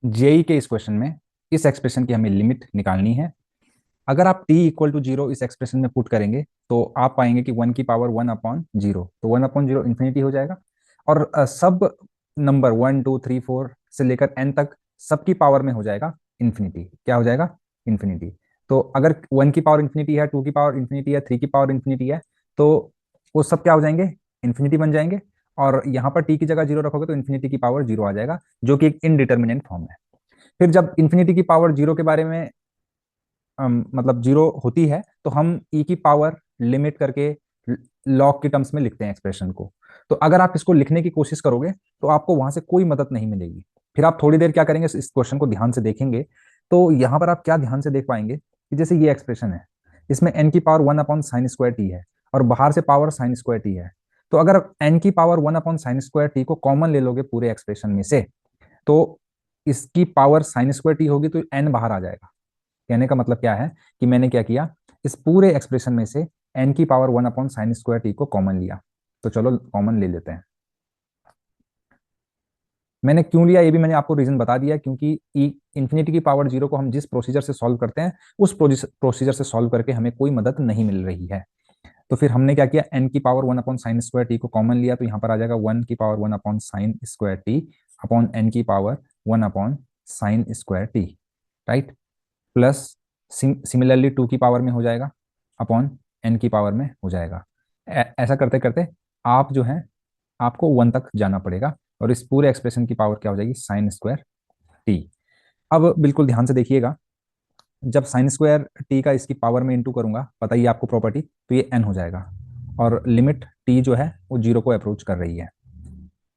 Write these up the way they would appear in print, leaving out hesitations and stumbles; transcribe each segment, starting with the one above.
JEE के इस question में इस एक्सप्रेशन की हमें लिमिट निकालनी है। अगर आप टी इक्वल टू जीरो इस एक्सप्रेशन में पुट करेंगे तो आप पाएंगे कि वन की पावर वन अपॉन जीरो, तो वन अपॉन जीरो इन्फिनिटी हो जाएगा। और सब number one two three four से लेकर एन तक सबकी पावर में हो जाएगा इन्फिनिटी। क्या हो जाएगा? इन्फिनिटी। तो अगर वन की पावर इन्फिनिटी है, टू की पावर इन्फिनिटी है, थ्री की पावर इन्फिनिटी है, तो वो सब क्या हो जाएंगे? इन्फिनिटी बन जाएंगे। और यहाँ पर टी की जगह जीरो रखोगे तो इन्फिनिटी की पावर जीरो आ जाएगा, जो कि एक इनडिटर्मिनेंट फॉर्म है। फिर जब इन्फिनिटी की पावर जीरो के बारे में मतलब जीरो होती है तो हम ई की पावर लिमिट करके लॉग की टर्म्स में लिखते हैं एक्सप्रेशन को। तो अगर आप इसको लिखने की कोशिश करोगे तो आपको वहां से कोई मदद नहीं मिलेगी। फिर आप थोड़ी देर क्या करेंगे, इस क्वेश्चन को ध्यान से देखेंगे। तो यहां पर आप क्या ध्यान से देख पाएंगे कि जैसे ये एक्सप्रेशन है, इसमें एन की power one upon sine square T है और बाहर से पावर साइन स्क्वायर टी है। तो अगर एन की power one upon sine square t को कॉमन ले लोगे पूरे एक्सप्रेशन में से, तो इसकी पावर साइन स्क्वायर टी होगी तो एन बाहर आ जाएगा। कहने का मतलब क्या है कि मैंने क्या किया, इस पूरे एक्सप्रेशन में से एन की power one upon sine square t को कॉमन लिया। तो चलो कॉमन ले लेते हैं। मैंने क्यों लिया ये भी मैंने आपको रीजन बता दिया, क्योंकि ई इन्फिनिटी की पावर जीरो को हम जिस प्रोसीजर से सॉल्व करते हैं उस प्रोसीजर से सॉल्व करके हमें कोई मदद नहीं मिल रही है। तो फिर हमने क्या किया, एन की power one upon sine square t को कॉमन लिया, तो यहाँ पर आ जाएगा वन की power one upon sine square t upon n की power one upon sine square t, right. Plus similarly two की पावर में हो जाएगा अपॉन एन की पावर में हो जाएगा। ऐसा करते करते आप जो है आपको वन तक जाना पड़ेगा और इस पूरे एक्सप्रेशन की पावर क्या हो जाएगी, साइन स्क्वायर टी। अब बिल्कुल ध्यान से देखिएगा, जब साइन स्क्वायर टी का इसकी पावर में इंटू करूंगा, पता ही आपको प्रॉपर्टी, तो ये एन हो जाएगा और लिमिट टी जो है वो जीरो को अप्रोच कर रही है।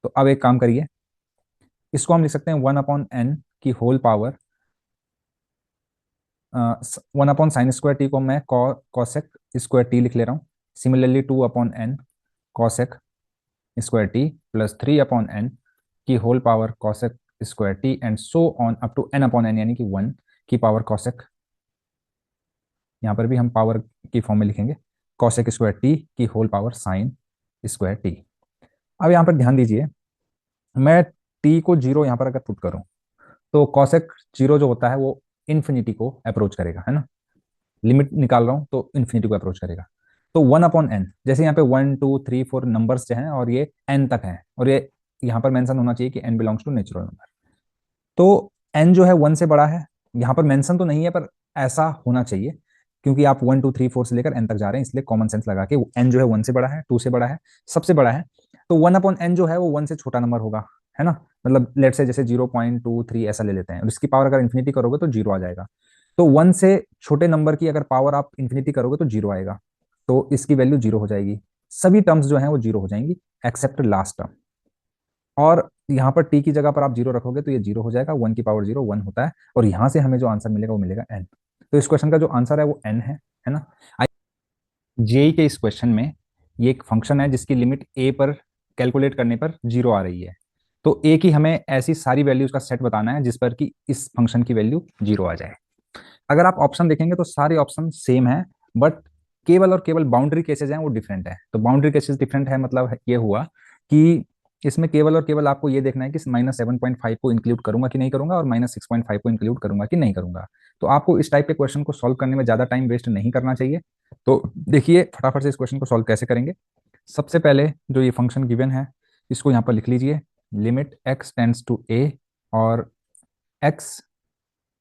तो अब एक काम करिए, इसको हम लिख सकते हैं वन अपॉन एन की whole power, one upon sine square t को मैं कॉसेक स्क्वायर टी लिख ले रहा हूँ। Similarly two upon n cosec square t plus three upon n की whole power cosec square t and so on up to n upon n, यानी कि one की पावर कॉसेक, यहाँ पर भी हम पावर की फॉर्म में लिखेंगे कॉसेक स्क्वायर टी की whole power sine square t. अब यहाँ पर ध्यान दीजिए, मैं टी को जीरो यहाँ पर अगर पुट करूँ तो कॉसेक जीरो जो होता है वो इन्फिनिटी को अप्रोच करेगा, है ना। लिमिट निकाल रहा हूँ तो इन्फिनिटी को अप्रोच करेगा। तो वन अपॉन एन, जैसे यहाँ पे one two three four numbers जो हैं और ये एन तक हैं, और ये यहाँ पर मेंशन होना चाहिए कि n belongs to natural number. तो एन जो है वन से बड़ा है, यहाँ पर मेंशन तो नहीं है पर ऐसा होना चाहिए, क्योंकि आप वन टू थ्री फोर से लेकर एन तक जा रहे हैं, इसलिए कॉमन सेंस लगा के एन जो है वन से बड़ा है, टू से बड़ा है, सबसे बड़ा है। तो वन अपॉन एन जो है वो वन से छोटा नंबर होगा, है ना। मतलब लेट से जैसे 0.23 ऐसा ले लेते हैं और इसकी पावर अगर इन्फिनिटी करोगे तो जीरो आ जाएगा। तो वन से छोटे नंबर की अगर पावर आप इन्फिनिटी करोगे तो जीरो आएगा, तो इसकी वैल्यू जीरो हो जाएगी। सभी टर्म्स जो हैं वो जीरो हो जाएंगी एक्सेप्ट लास्ट टर्म। और यहाँ पर टी की जगह पर आप जीरो रखोगे तो ये जीरो हो जाएगा, वन की पावर जीरो वन होता है, और यहाँ से हमें जो आंसर मिलेगा वो मिलेगा एन। तो इस क्वेश्चन का जो आंसर है वो एन है ना। जेई के इस क्वेश्चन में ये एक फंक्शन है जिसकी लिमिट ए पर कैलकुलेट करने पर जीरो आ रही है। तो ए की हमें ऐसी सारी वैल्यूज का सेट बताना है जिस पर कि इस फंक्शन की वैल्यू जीरो आ जाए। अगर आप ऑप्शन देखेंगे तो सारे ऑप्शन सेम है, बट केवल और केवल बाउंड्री केसेस हैं वो डिफरेंट है। तो बाउंड्री केसेस डिफरेंट है मतलब ये हुआ कि इसमें केवल और केवल आपको ये देखना है कि -7.5 को इंक्लूड करूंगा कि नहीं करूंगा और -6.5 को इंक्लूड करूंगा कि नहीं करूंगा। तो आपको इस टाइप के क्वेश्चन को सॉल्व करने में ज्यादा टाइम वेस्ट नहीं करना चाहिए। तो देखिए फटाफट से इस क्वेश्चन को सॉल्व कैसे करेंगे। सबसे पहले जो ये फंक्शन गिवन है इसको यहाँ पर लिख लीजिए, limit x tends to a, और x,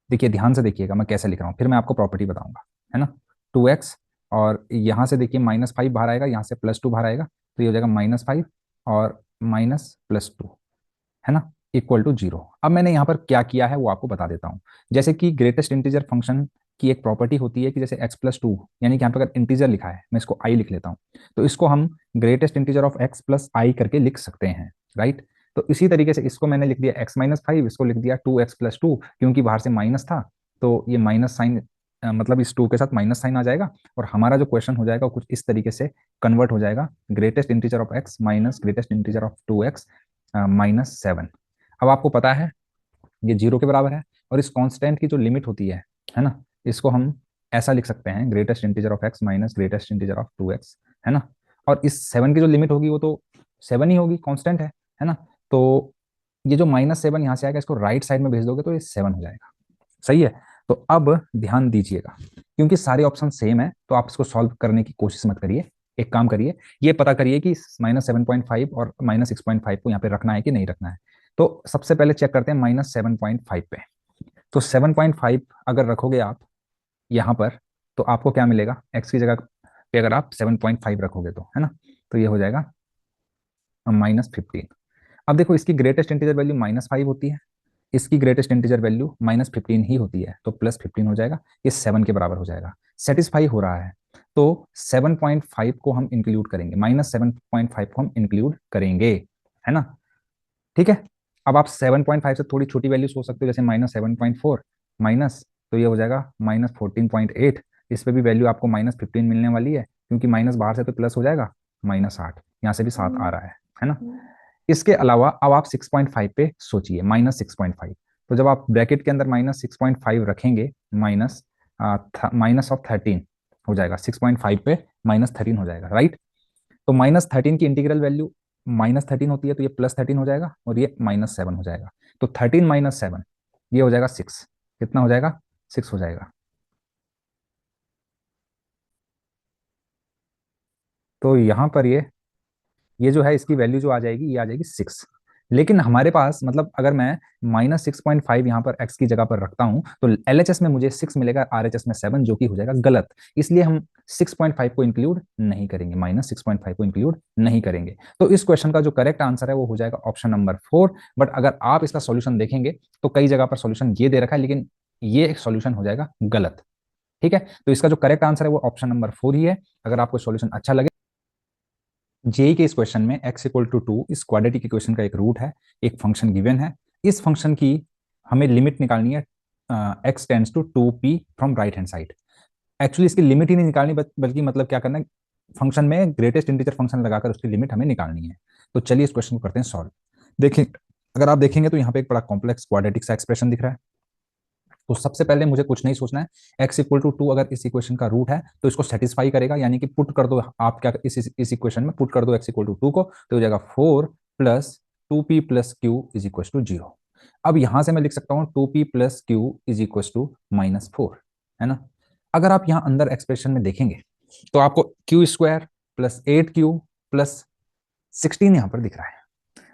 देखिए ध्यान से देखिएगा मैं कैसे लिख रहा हूँ, फिर मैं आपको प्रॉपर्टी बताऊंगा, है ना। 2x, और यहाँ से देखिए -5 बाहर आएगा, यहाँ से +2 बाहर आएगा, तो ये हो जाएगा -5 और -+2, है ना, इक्वल टू जीरो। अब मैंने यहाँ पर क्या किया है वो आपको बता देता हूँ। जैसे कि ग्रेटेस्ट इंटीजर फंक्शन की एक प्रॉपर्टी होती है कि जैसे x+2, यानी कि यहाँ पर अगर इंटीजर लिखा है मैं इसको i लिख लेता हूँ, तो इसको हम greatest integer of x plus i करके लिख सकते हैं, राइट। तो इसी तरीके से इसको मैंने लिख दिया x-5, इसको लिख दिया 2x+2, क्योंकि बाहर से माइनस था तो ये माइनस साइन, मतलब इस टू के साथ माइनस साइन आ जाएगा, और हमारा जो क्वेश्चन हो जाएगा कुछ इस तरीके से कन्वर्ट हो जाएगा, greatest integer of x minus greatest integer of 2x -7। अब आपको पता है ये जीरो के बराबर है, और इस कांस्टेंट की जो लिमिट होती है ना, इसको हम ऐसा लिख सकते हैं, greatest integer of x minus greatest integer of 2x, है ना। और इस 7 की जो लिमिट होगी वो तो 7 ही होगी, कांस्टेंट है ना। तो ये जो -7 यहाँ से आएगा इसको राइट साइड में भेज दोगे तो ये 7 हो जाएगा। सही है। तो अब ध्यान दीजिएगा, क्योंकि सारे ऑप्शन सेम है तो आप इसको सॉल्व करने की कोशिश मत करिए। एक काम करिए, ये पता करिए कि -7.5 और -6.5 को यहाँ पे रखना है कि नहीं रखना है। तो सबसे पहले चेक करते हैं -7.5 पे। तो 7.5 अगर रखोगे आप यहाँ पर तो आपको क्या मिलेगा, एक्स की जगह पे अगर आप 7.5 रखोगे तो, है ना, तो ये हो जाएगा -15। अब देखो इसकी ग्रेटेस्ट इंटीजर वैल्यू -5 होती है, इसकी ग्रेटेस्ट इंटीजर वैल्यू -15 ही होती है, तो +15 हो जाएगा, ये 7 के बराबर हो जाएगा। सेटिस्फाई हो रहा है तो 7.5 को हम इंक्लूड करेंगे, -7.5 को हम इंक्लूड करेंगे, है ना। ठीक है। अब आप 7.5 से थोड़ी छोटी वैल्यू सोच सकते हो, जैसे -7.4 माइनस, तो ये हो जाएगा -14.8। इस पे भी वैल्यू आपको -15 मिलने वाली है, क्योंकि माइनस बाहर से तो प्लस हो जाएगा, -8, यहाँ से भी 7 आ रहा है ना। इसके अलावा अब आप 6.5 पे सोचिए, -6.5। तो जब आप ब्रैकेट के अंदर -6.5 रखेंगे, -13 हो जाएगा, 6.5 पे -13 हो जाएगा, राइट। तो -13 की इंटीग्रल वैल्यू -13 होती है, तो ये +13 हो जाएगा और ये -7 हो जाएगा। तो 13 - 7 ये हो जाएगा 6। कितना हो जाएगा, 6 हो जाएगा। तो यहाँ पर ये जो है इसकी वैल्यू जो आ जाएगी, ये आ जाएगी 6। लेकिन हमारे पास मतलब अगर मैं -6.5 यहाँ पर x की जगह पर रखता हूँ तो LHS में मुझे 6 मिलेगा, RHS में 7, जो कि हो जाएगा गलत। इसलिए हम 6.5 को इंक्लूड नहीं करेंगे, -6.5 को इंक्लूड नहीं करेंगे। तो इस क्वेश्चन का जो करेक्ट आंसर है वो हो जाएगा ऑप्शन नंबर 4। बट अगर आप इसका सॉल्यूशन देखेंगे तो कई जगह पर सॉल्यूशन ये दे रखा है, लेकिन ये एक सॉल्यूशन हो जाएगा गलत। ठीक है। तो इसका जो करेक्ट आंसर है वो ऑप्शन नंबर 4 ही है। अगर आपको सॉल्यूशन अच्छा लगे, जेई के इस क्वेश्चन में x = 2 इस क्वाड्रेटिक इक्वेशन का एक रूट है, एक फंक्शन गिवन है। इस फंक्शन की हमें लिमिट निकालनी है, x tends to 2p from right hand side. Actually इसकी लिमिट ही नहीं निकालनी, बल्कि मतलब क्या करना है, फंक्शन में ग्रेटेस्ट इंटीजर फंक्शन लगाकर उसकी लिमिट हमें निकालनी है। तो चलिए इस क्वेश्चन को करते हैं सॉल्व। देखिए, अगर आप देखेंगे तो यहाँ पे एक बड़ा कॉम्प्लेक्स क्वाड्रेटिक सा एक्सप्रेशन दिख रहा है। तो सबसे पहले मुझे कुछ नहीं सोचना है, x = 2 अगर इस इक्वेशन का रूट है तो इसको सेटिस्फाई करेगा, यानी कि पुट कर दो आप, क्या इस इक्वेशन में पुट कर दो x = 2 को, तो हो जाएगा 4 + 2p + q = 0। अब यहां से मैं लिख सकता हूं 2p + q = -4, है ना। अगर आप यहां अंदर एक्सप्रेशन में देखेंगे तो आपको q² + 8q + 16 यहां पर दिख रहा है।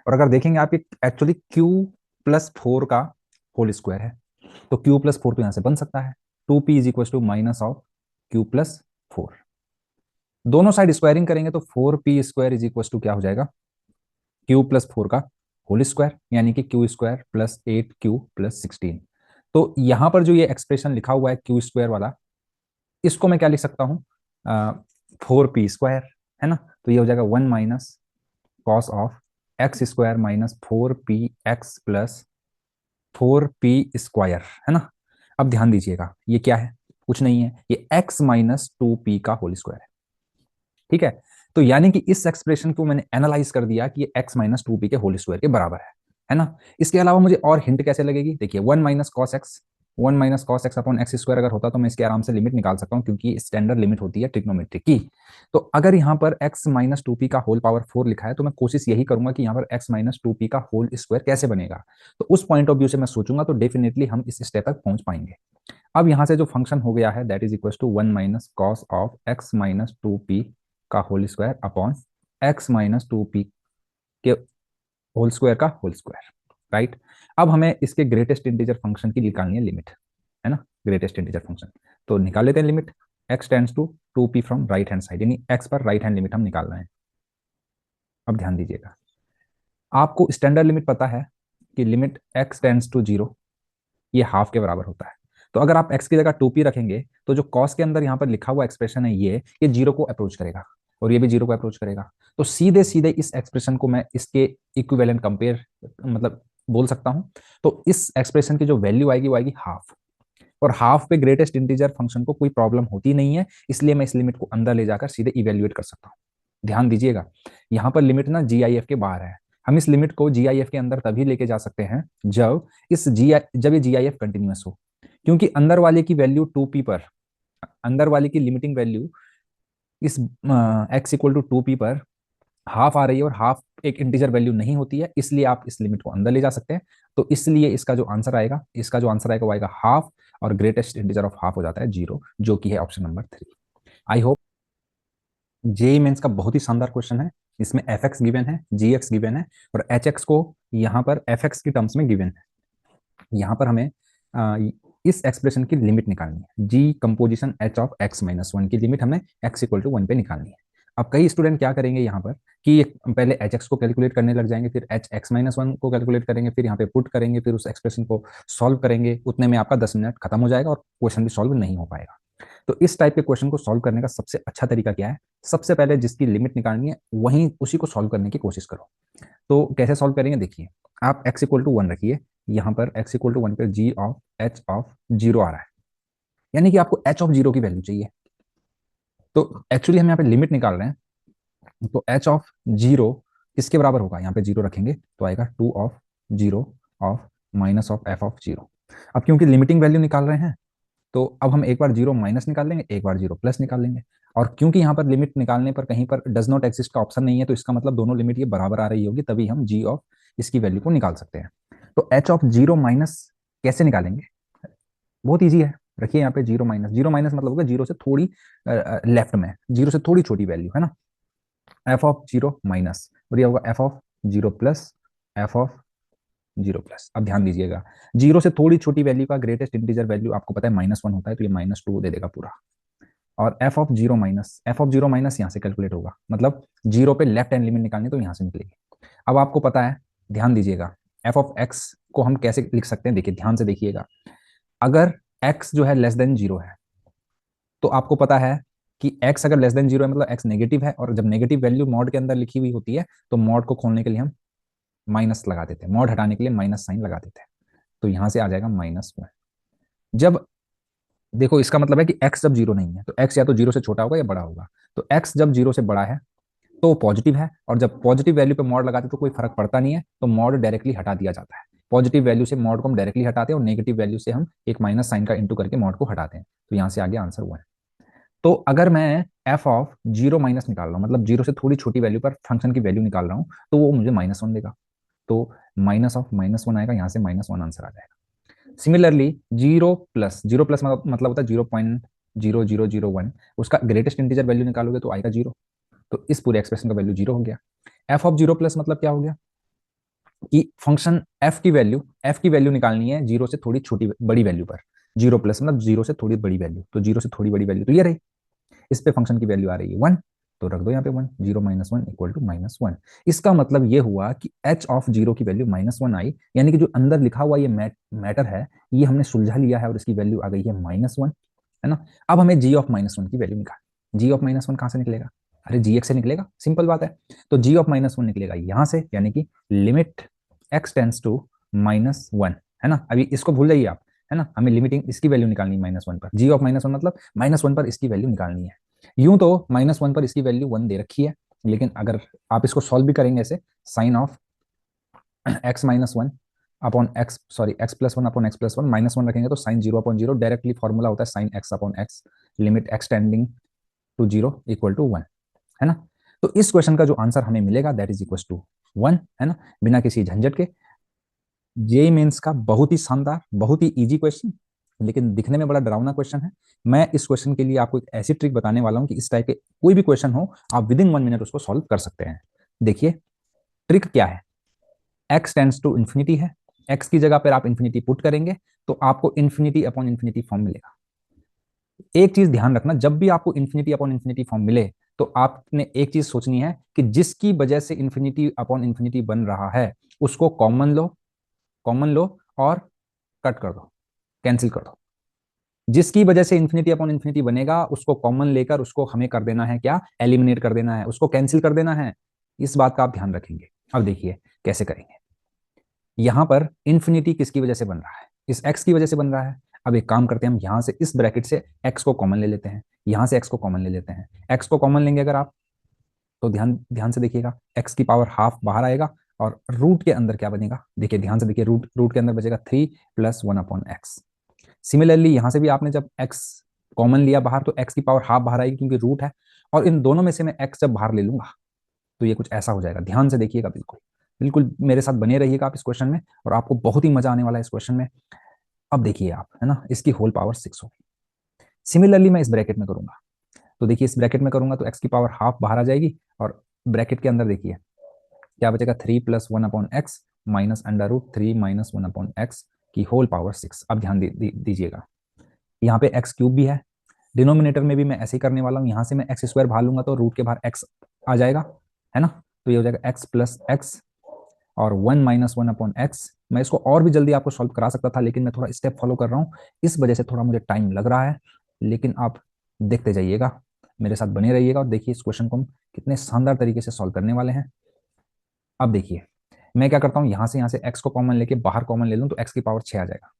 और अगर देखेंगे आप, एक्चुअली q + 4 का होल स्क्वायर है, तो q + 4 तो यहां से बन सकता है, 2p = -q + 4। दोनों साइड स्क्वायरिंग करेंगे तो 4p² क्या हो जाएगा, q + 4 का होल स्क्वायर, यानी कि q² + 8q + 16। तो यहां पर जो ये एक्सप्रेशन लिखा हुआ है q² वाला, इसको मैं क्या लिख सकता हूं, 4p², है ना। तो ये हो जाएगा 1 - cos of x² - 4px + 4p², है ना। अब ध्यान दीजिएगा, ये क्या है, कुछ नहीं है, ये x - 2p का होल स्क्वायर है। ठीक है। तो यानी कि इस एक्सप्रेशन को मैंने एनालाइज कर दिया कि ये x - 2p के होल स्क्वायर के बराबर है ना। इसके अलावा मुझे और हिंट कैसे लगेगी, देखिए 1 - cos x, 1 - cos x upon x² अगर होता तो मैं इसके आराम से लिमिट निकाल सकता हूँ, क्योंकि स्टैंडर्ड लिमिट होती है ट्रिग्नोमेट्री की। तो अगर यहाँ पर x - 2p का होल पावर 4 लिखा है तो मैं कोशिश यही करूंगा कि यहाँ पर x - 2p का होल स्क्वायर कैसे बनेगा। तो उस पॉइंट ऑफ व्यू से मैं सोचूंगा तो डेफिनेटली हम इस स्टेप तक पहुंच पाएंगे। अब यहाँ से जो फंक्शन हो गया है that is equal to 1 - cos of x - 2p का whole square upon x - 2p के होल स्क्वायर का होल स्क्वायर, राइट। अब हमें इसके ग्रेटेस्ट इंटीजर फंक्शन की निकालनी है लिमिट, है ना, ग्रेटेस्ट इंटीजर फंक्शन। तो निकाल लेते हैं limit, x tends to 2p from right hand side, यानी x पर राइट हैंड लिमिट हम निकाल रहे हैं। अब ध्यान दीजिएगा, आपको स्टैंडर्ड लिमिट पता है कि लिमिट x टेंड्स टू 0 ये हाफ के बराबर होता है। तो अगर आप x की जगह 2p रखेंगे तो जो cos के अंदर यहाँ पर लिखा हुआ एक्सप्रेशन है ये 0 को अप्रोच करेगा और ये भी 0 को अप्रोच करेगा। तो सीधे सीधे इस एक्सप्रेशन को मैं इसके इक्विवेलेंट कंपेयर मतलब बोल सकता हूं। तो इस एक्सप्रेशन की जो वैल्यू आएगी वो आएगी हाफ, और हाफ पे ग्रेटेस्ट इंटीजर फंक्शन को कोई प्रॉब्लम होती नहीं है, इसलिए मैं इस लिमिट को अंदर ले जाकर सीधे इवेल्युएट कर सकता हूँ। ध्यान दीजिएगा, यहाँ पर लिमिट ना GIF के बाहर है। हम इस लिमिट को GIF के अंदर तभी लेके जा सकते हैं जब ये GIF कंटिन्यूअस हो, क्योंकि अंदर वाले की वैल्यू 2p पर, अंदर वाले की लिमिटिंग वैल्यू इस x = 2p पर हाफ आ रही है और हाफ एक इंटीजर वैल्यू नहीं होती है, इसलिए आप इस लिमिट को अंदर ले जा सकते हैं। तो इसलिए इसका जो आंसर आएगा वो आएगा हाफ, और ग्रेटेस्ट इंटीजर ऑफ हाफ हो जाता है 0, जो कि है option number 3। I hope JEE Mains का बहुत ही शानदार क्वेश्चन है। इसमें एफ एक्स गिवन है, जी एक्स गिवन है, और एच एक्स को यहाँ पर एफ एक्स की टर्म्स में गिवन है। यहाँ पर हमें आ, इस एक्सप्रेशन की लिमिट निकालनी है, g composition h of x minus one की लिमिट हमें एक्स इक्वल टू वन पे निकालनी है। अब कई स्टूडेंट क्या करेंगे यहाँ पर कि पहले एच एक्स को कैलकुलेट करने लग जाएंगे, फिर एच एक्स माइनस वन को कैलकुलेट करेंगे, फिर यहाँ पे पुट करेंगे, फिर उस एक्सप्रेशन को सॉल्व करेंगे। उतने में आपका 10 मिनट खत्म हो जाएगा और क्वेश्चन भी सॉल्व नहीं हो पाएगा। तो इस टाइप के क्वेश्चन को सॉल्व करने का सबसे अच्छा तरीका क्या है? सबसे पहले जिसकी लिमिट निकालनी है वहीं उसी को सॉल्व करने की कोशिश करो। तो कैसे सॉल्व करेंगे, देखिए आप x इक्वल टू वन रखिए, यहाँ पर x इक्वल टू वन पर g of h of zero आ रहा है, यानी कि आपको h ऑफ जीरो की वैल्यू चाहिए। तो एक्चुअली हम यहाँ पे लिमिट निकाल रहे हैं, तो h ऑफ जीरो किसके बराबर होगा? यहाँ पे जीरो रखेंगे तो आएगा two of zero of minus of f of zero. अब क्योंकि लिमिटिंग वैल्यू निकाल रहे हैं, तो अब हम एक बार जीरो माइनस निकाल लेंगे, एक बार जीरो प्लस निकाल लेंगे। और क्योंकि यहाँ पर लिमिट निकालने पर कहीं पर डज नॉट एग्जिस्ट का ऑप्शन नहीं है, तो इसका मतलब दोनों लिमिट ये बराबर आ रही होगी, तभी हम जी ऑफ इसकी वैल्यू को निकाल सकते हैं। तो एच ऑफ जीरो माइनस कैसे निकालेंगे? बहुत ईजी है। रखिए यहाँ पे जीरो माइनस मतलब होगा जीरो से थोड़ी लेफ्ट में, जीरो से थोड़ी छोटी वैल्यू है ना, एफ ऑफ जीरो माइनस, और ये होगा F of zero plus F of zero plus. अब ध्यान दीजिएगा, जीरो से थोड़ी छोटी वैल्यू का ग्रेटेस्ट इंटीजर वैल्यू आपको पता है माइनस वन होता है, तो ये माइनस टू दे देगा पूरा। और एफ ऑफ जीरो माइनस यहाँ से कैलकुलेट होगा, मतलब जीरो पे लेफ्ट हैंड लिमिट निकालनी तो यहाँ से निकलेगी। अब आपको पता है, ध्यान दीजिएगा, एफ ऑफ एक्स को हम कैसे लिख सकते हैं, देखिए ध्यान से देखिएगा। अगर एक्स जो है लेस देन जीरो है, तो आपको पता है कि एक्स अगर लेस देन जीरो है मतलब एक्स नेगेटिव है, और जब नेगेटिव वैल्यू मॉड के अंदर लिखी हुई होती है तो मॉड को खोलने के लिए हम माइनस लगा देते हैं, मॉड हटाने के लिए माइनस साइन लगा देते हैं। तो यहां से आ जाएगा माइनस वन। जब देखो इसका मतलब है कि x जब जीरो नहीं है तो x या तो जीरो से छोटा होगा या बड़ा होगा। तो x जब जीरो से बड़ा है तो पॉजिटिव है, और जब पॉजिटिव वैल्यू पे मॉड लगाते तो कोई फर्क पड़ता नहीं है, तो मॉड डायरेक्टली हटा दिया जाता है। पॉजिटिव वैल्यू से मॉड को हम डायरेक्टली हटाते हैं, और नेगेटिव वैल्यू से हम एक माइनस साइन का इंटू करके मॉड को हटाते हैं। तो यहाँ से आ गया आंसर वन। तो अगर मैं एफ ऑफ जीरो माइनस निकाल रहा हूँ, मतलब जीरो से थोड़ी छोटी वैल्यू पर फंक्शन की वैल्यू निकाल रहा हूँ, तो वो मुझे माइनस वन देगा। तो माइनस ऑफ माइनस वन आएगा, यहाँ से माइनस वन आंसर आ जाएगा। सिमिलरली जीरो प्लस मतलब होता है 0.0001, उसका ग्रेटेस्ट इंटीजर वैल्यू निकालोगे तो आएगा जीरो। तो इस पूरे एक्सप्रेशन का वैल्यू जीरो हो गया। एफ ऑफ जीरो प्लस मतलब क्या हो गया कि फंक्शन एफ की वैल्यू निकालनी है जीरो से थोड़ी छोटी बड़ी वैल्यू पर। जीरो प्लस मतलब जीरो से थोड़ी बड़ी वैल्यू, तो जीरो से थोड़ी बड़ी वैल्यू तो ये रही, इस पे फंक्शन की वैल्यू आ रही है वन, तो रख दो यहाँ पे one, zero minus one equal to minus one. इसका मतलब ये हुआ कि एच ऑफ जीरो की वैल्यू माइनस वन आई, यानी कि जो अंदर लिखा हुआ ये मैटर है ये हमने सुलझा लिया है, और इसकी वैल्यू आ गई है माइनस वन, है ना। अब हमें जी ऑफ माइनस वन की वैल्यू निकाल, जी ऑफ माइनस वन कहाँ से निकलेगा? अरे जी एक्स से निकलेगा, सिंपल बात है। तो जी ऑफ माइनस वन निकलेगा यहाँ से, यानी कि limit x tends to minus one, है ना। अभी इसको भूल जाइए आप, है ना, हमें लिमिटिंग इसकी वैल्यू निकालनी है माइनस वन पर। जी ऑफ माइनस वन मतलब माइनस वन पर इसकी वैल्यू निकालनी है। यूं तो माइनस वन पर इसकी वैल्यू वन दे रखी है, लेकिन अगर आप इसको सॉल्व भी करेंगे ऐसे, sine of x minus one upon x, sorry x plus one upon x plus one, minus one रखेंगे तो sine zero upon zero, directly formula होता है sine x upon x, limit x tending to zero equal to one, है ना। तो इस question का जो आंसर हमें मिलेगा that is equal to one, है ना, बिना किसी झंझट के। जेई मेंस का बहुत ही शानदार, बहुत ही इजी क्वेश्चन, लेकिन दिखने में बड़ा डरावना क्वेश्चन है। मैं इस क्वेश्चन के लिए आपको एक ऐसी ट्रिक बताने वाला हूं कि इस टाइप के कोई भी क्वेश्चन हो आप विद इन वन मिनट उसको सॉल्व कर सकते हैं। देखिए ट्रिक क्या है, एक्स टेंड्स टू इन्फिनिटी है, एक्स की जगह पर आप इन्फिनिटी पुट करेंगे तो आपको इन्फिनिटी अपॉन इन्फिनिटी फॉर्म मिलेगा। एक चीज ध्यान रखना, जब भी आपको इन्फिनिटी अपॉन इन्फिनिटी फॉर्म मिले तो आपने एक चीज सोचनी है कि जिसकी वजह से इन्फिनिटी अपॉन इन्फिनिटी बन रहा है उसको कॉमन लो और कट कर दो, कैंसिल कर दो। जिसकी वजह से इन्फिनिटी अपॉन इन्फिनिटी बनेगा उसको कॉमन लेकर उसको हमें कर देना है क्या, एलिमिनेट कर देना है, उसको कैंसिल कर देना है। इस बात का आप ध्यान रखेंगे। अब देखिए कैसे करेंगे। यहां पर इन्फिनिटी किसकी वजह से बन रहा है? इस एक्स की वजह से बन रहा है। अब एक काम करते हैं, हम यहां से इस ब्रैकेट से एक्स को कॉमन ले लेते हैं, यहां से एक्स को कॉमन ले लेते हैं। एक्स को कॉमन लेंगे अगर आप, तो ध्यान ध्यान से देखिएगा, एक्स की पावर हाफ बाहर आएगा, और रूट के अंदर क्या बनेगा, देखिए ध्यान से देखिए, रूट रूट के अंदर बचेगा three plus one upon x. Similarly यहां से भी आपने जब x कॉमन लिया बाहर तो x की पावर हाफ बाहर आएगी क्योंकि रूट है, और इन दोनों में से मैं x जब बाहर ले लूंगा तो ये कुछ ऐसा हो जाएगा। ध्यान से देखिएगा, बिल्कुल बिल्कुल मेरे साथ बने रहिएगा आप इस क्वेश्चन में, और आपको बहुत ही मजा आने वाला है इस क्वेश्चन में। अब देखिए आप, है ना, इसकी होल पावर 6 होगी। सिमिलरली मैं इस ब्रैकेट में करूंगा, तो देखिए इस ब्रैकेट में करूंगा तो एक्स की पावर हाफ बाहर आ जाएगी, और ब्रैकेट के अंदर देखिए क्या बचेगा, 3 + 1/x minus under root 3 - 1/x की होल पावर 6। अब ध्यान दीजिएगा, यहाँ पे एक्स क्यूब भी है, डिनोमिनेटर में भी मैं ऐसे ही करने वाला हूँ, यहाँ से मैं एक्स स्क्वायर बाहर लूंगा तो रूट के बाहर एक्स आ जाएगा, है ना। तो ये हो जाएगा एक्स प्लस एक्स और 1 - 1/x। मैं इसको और भी जल्दी आपको सॉल्व करा सकता था, लेकिन मैं थोड़ा स्टेप फॉलो कर रहा हूँ, इस वजह से थोड़ा मुझे टाइम लग रहा है। लेकिन आप देखते जाइएगा, मेरे साथ बने रहिएगा, और देखिए इस क्वेश्चन को हम कितने शानदार तरीके से सॉल्व करने वाले हैं। अब देखिए मैं क्या करता हूँ, यहाँ से एक्स को कॉमन लेके बाहर कॉमन ले लूँ तो एक्स की पावर 6 आ जाएगा।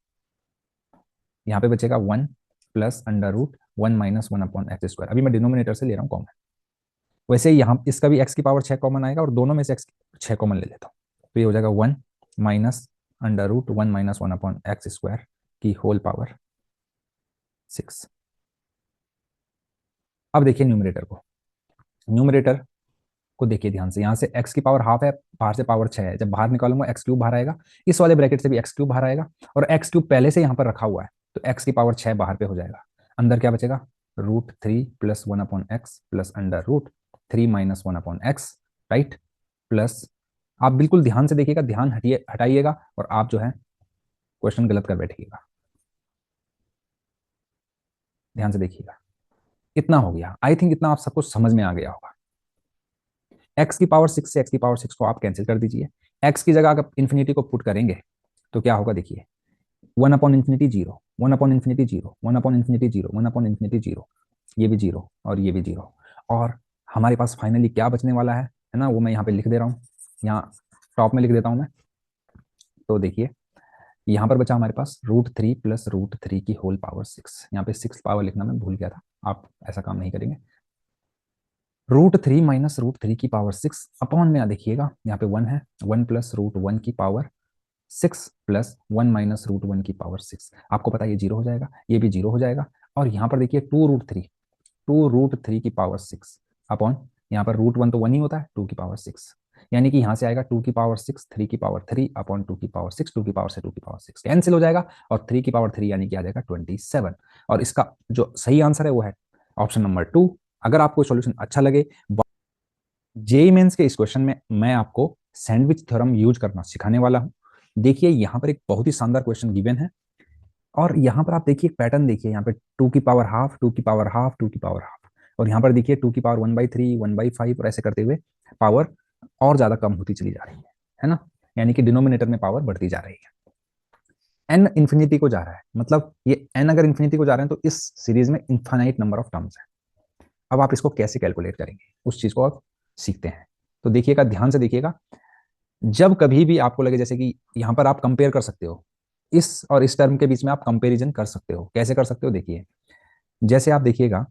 यहाँ पे बचेगा 1 + √1 - 1/x²। अभी मैं डिनोमिनेटर से ले रहा हूँ कॉमन। वैसे ही यहाँ इसका भी एक्स की पावर 6 कॉमन आएगा, और दोनों में से एक्स 6 कॉमन ले लेता हूँ, तो ये हो जाएगा 1 - √1 - 1/x² की होल पावर 6। अब देखिए न्यूमरेटर को देखिए ध्यान से, यहाँ से एक्स की पावर हाफ है, बाहर से पावर 6 है, जब बाहर निकालूंगा एक्स क्यूब बाहर आएगा, इस वाले ब्रैकेट से भी एक्स क्यूब बाहर आएगा, और एक्स क्यूब पहले से यहाँ पर रखा हुआ है, तो एक्स की पावर 6 बाहर पे हो जाएगा। अंदर क्या बचेगा, √3 + 1/x plus under root 3 - 1/x, right, plus, आप बिल्कुल ध्यान से देखिएगा, ध्यान हटाइएगा, और आप जो है क्वेश्चन गलत कर बैठिएगा। ध्यान से देखिएगा, इतना हो गया, आई थिंक इतना आप सबको समझ में आ गया होगा। एक्स की पावर 6 से एक्स की पावर 6 को आप कैंसिल कर दीजिए। एक्स की जगह अगर इन्फिनिटी को पुट करेंगे तो क्या होगा, देखिए 1/∞ 0, 1/∞ 0, 1/∞ 0, 1/∞ 0, ये भी 0 और ये भी 0, और हमारे पास फाइनली क्या बचने वाला है ना, वो मैं यहाँ पे लिख दे रहा हूँ, यहाँ टॉप में लिख देता हूँ मैं। तो देखिए यहाँ पर बचा हमारे पास √3 + √3 की होल पावर 6। यहाँ पे 6 पावर लिखना मैं भूल गया था, आप ऐसा काम नहीं करेंगे। √3 - √3 की पावर 6 अपॉन में, देखिएगा यहाँ पे 1 है, 1 + √1 की पावर 6 प्लस 1 - √1 की पावर 6। आपको पता है ये 0 हो जाएगा, ये भी 0 हो जाएगा, और यहाँ पर देखिए 2 √3 की पावर 6 अपॉन, यहाँ पर √1 तो 1 ही होता है, 2 की पावर 6, यानी कि यहाँ से आएगा 2 की पावर 6, 3 की पावर 3 अपॉन 2 की पावर 6, 2 की पावर से 2 की पावर 6 कैंसिल हो जाएगा, और 3 की पावर 3 यानी कि आ जाएगा 27। और इसका जो सही आंसर है वो है ऑप्शन नंबर 2। अगर आपको सॉल्यूशन अच्छा लगे, जेई मेंस के इस क्वेश्चन में मैं आपको सैंडविच थ्योरम यूज करना सिखाने वाला हूं। देखिए यहाँ पर एक बहुत ही शानदार क्वेश्चन गिवन है, और यहाँ पर आप देखिए एक पैटर्न देखिए, यहाँ पे 2 की पावर हाफ, 2 की पावर हाफ, 2 की पावर हाफ, और यहाँ पर देखिए 2 की पावर 1/3, 1/5, और ऐसे करते हुए पावर और ज्यादा कम होती चली जा रही है ना, यानी कि डिनोमिनेटर में पावर बढ़ती जा रही है। एन इन्फिनिटी को जा रहा है, मतलब ये एन अगर इन्फिनिटी को जा रहे हैं तो इस सीरीज में इन्फाइनाइट नंबर ऑफ टर्म्स है। अब आप इसको कैसे कैलकुलेट करेंगे, उस चीज को आप सीखते हैं। तो देखिएगा, ध्यान से देखिएगा, जब कभी भी आपको लगे, जैसे कि यहाँ पर आप कंपेयर कर सकते हो, इस और इस टर्म के बीच में आप कंपेरिजन कर सकते हो। कैसे कर सकते हो, देखिए जैसे आप देखिएगा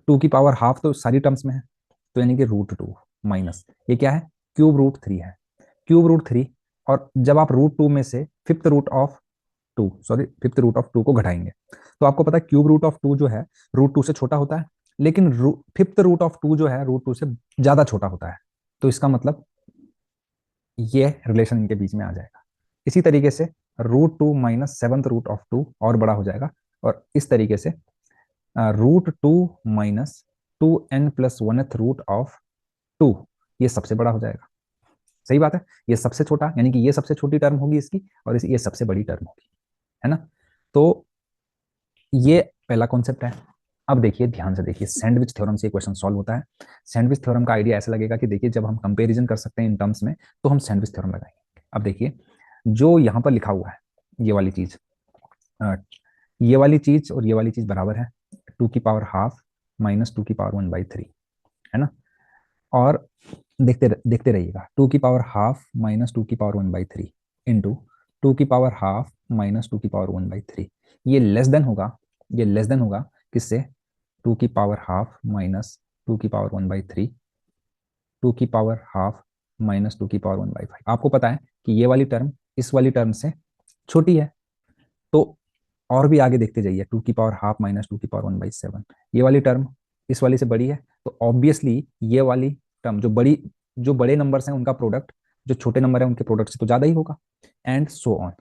2 की पावर हाफ तो सारी टर्म्स में है, तो यानी कि √2 माइनस ये क्या है, ³ √3 है, ³ √3, और जब आप √2 में से फिफ्थ रूट ऑफ टू को घटाएंगे, तो आपको पता है ³ √2 जो है √2 से छोटा होता है, लेकिन फिफ्थ रूट ऑफ टू जो है √2 से ज्यादा छोटा होता है। तो इसका मतलब ये रिलेशन इनके बीच में आ जाएगा। इसी तरीके से √2 minus seventh root of two और बड़ा हो जाएगा, और इस तरीके से √2 माइनस 2n+1th रूट ऑफ 2 ये सबसे बड़ा हो जाएगा। सही बात है, ये सबसे छोटा, यानी कि ये सबसे छोटी टर्म होगी इसकी, और ये सबसे बड़ी टर्म होगी, है ना। तो ये पहला कॉन्सेप्ट है। अब देखिए ध्यान से देखिए, सैंडविच थ्योरम से क्वेश्चन सॉल्व होता है। सैंडविच थ्योरम का आइडिया ऐसा लगेगा कि देखिए जब हम कंपैरिजन कर सकते हैं इन टर्म्स में, तो हम सैंडविच थ्योरम लगाएंगे। अब देखिए जो यहाँ पर लिखा हुआ है, ये वाली चीज, ये वाली चीज और ये वाली चीज बराबर है, 2 की पावर हाफ माइनस 2 की पावर 1/3, है ना। और देखते देखते रहिएगा, 2 की पावर हाफ माइनस 2 की पावर 1/3 इंटू 2 की पावर हाफ माइनस 2 की पावर 1/3, ये लेस देन होगा, ये लेस देन होगा किससे, 2 की पावर हाफ माइनस 2 की पावर 1/3, 2 की पावर हाफ माइनस 2 की पावर 1/5। आपको पता है कि ये वाली टर्म इस वाली टर्म से छोटी है, तो और भी आगे देखते जाइए, 2 की पावर हाफ माइनस 2 की पावर 1/7, ये वाली टर्म इस वाली से बड़ी है, तो ऑब्वियसली ये वाली टर्म, जो बड़े नंबर्स हैं उनका प्रोडक्ट जो छोटे नंबर है उनके प्रोडक्ट से तो ज़्यादा ही होगा, एंड सो ऑन।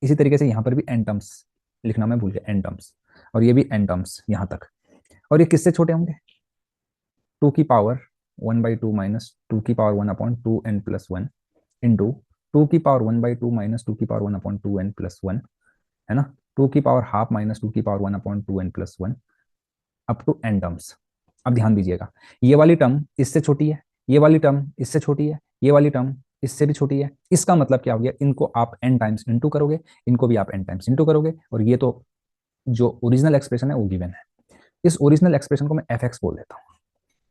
इसी तरीके से यहाँ पर भी एन टर्म्स लिखना मैं भूल गया, एन टर्म्स, और ये भी एन टर्म्स यहाँ तक। और ये किससे छोटे होंगे? 2 की पावर 1/2 माइनस 2 की पावर 1/2n+1 इंटू 2 की पावर 1/2 माइनस 2 की पावर 1/2n+1, है ना, 2 की पावर 1/2 माइनस 2 की power 1/2n+1 up to n terms. अब ध्यान दीजिएगा, ये वाली टर्म इससे छोटी है, ये वाली टर्म इससे छोटी है, ये वाली टर्म इससे भी छोटी है। इसका मतलब क्या हो गया, इनको आप n टाइम्स इंटू करोगे, इनको भी आप n टाइम्स इंटू करोगे, और ये तो जो ओरिजिनल एक्सप्रेशन है वो गिवन है। इस ओरिजिनल एक्सप्रेशन को मैं एफ एक्स बोल देता हूँ।